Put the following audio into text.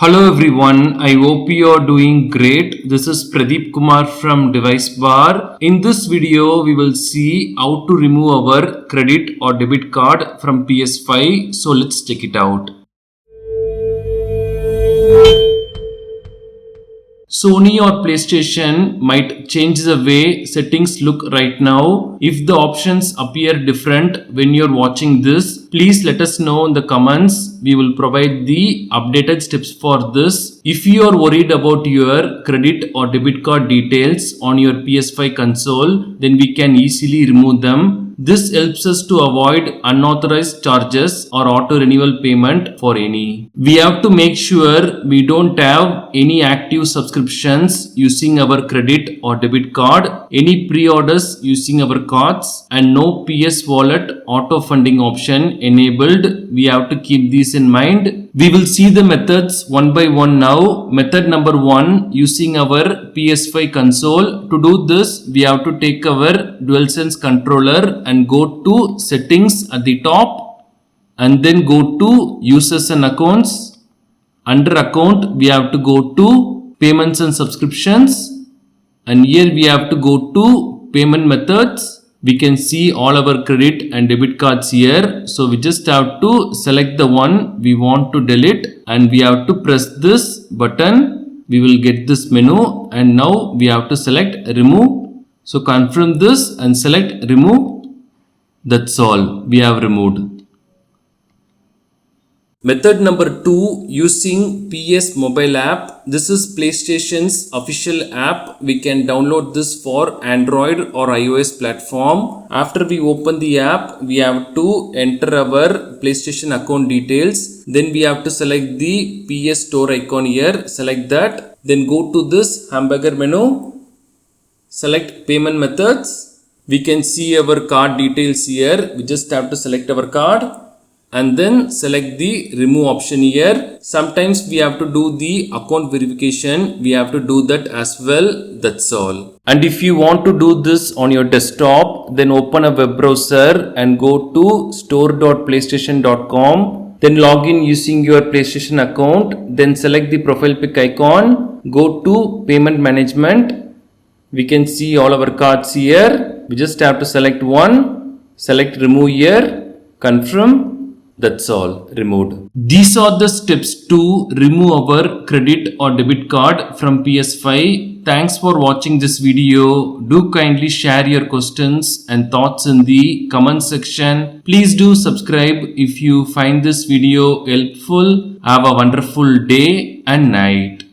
Hello everyone, I hope you are doing great. This is Pradeep Kumar from DeviceBAR. In this video, we will see how to remove our credit or debit card from PS5. So let's check it out. Sony or PlayStation might change the way settings look right now. If the options appear different when you're watching this, please let us know in the comments. We will provide the updated steps for this. If you are worried about your credit or debit card details on your PS5 console, then we can easily remove them. This helps us to avoid unauthorized charges or auto renewal payment for any. We have to make sure we don't have any active subscriptions using our credit or debit card, any pre-orders using our cards, and no PS Wallet auto funding option enabled. We have to keep these in mind. We will see the methods one by one now. Method number 1, using our PS5 console. To do this, we have to take our DualSense controller and go to settings at the top and then go to users and accounts. Under account, we have to go to payments and subscriptions, and here we have to go to payment methods. We can see all our credit and debit cards here. So we just have to select the one we want to delete and we have to press this button. We will get this menu and now we have to select remove. So confirm this and select remove. That's all, we have removed. Method number 2, using PS mobile app. This is PlayStation's official app. We can download this for Android or iOS platform. After we open the app, we have to enter our PlayStation account details. Then we have to select the PS Store icon here. Select that. Then go to this hamburger menu. Select payment methods. We can see our card details here. We just have to select our card and then select the remove option here. Sometimes we have to do the account verification. We have to do that as well. That's all. And if you want to do this on your desktop, then open a web browser and go to store.playstation.com. Then log in using your PlayStation account. Then select the profile pic icon. Go to payment management. We can see all our cards here. We just have to select one. Select remove here. Confirm. That's all, removed. These are the steps to remove our credit or debit card from PS5. Thanks for watching this video. Do kindly share your questions and thoughts in the comment section. Please do subscribe if you find this video helpful. Have a wonderful day and night.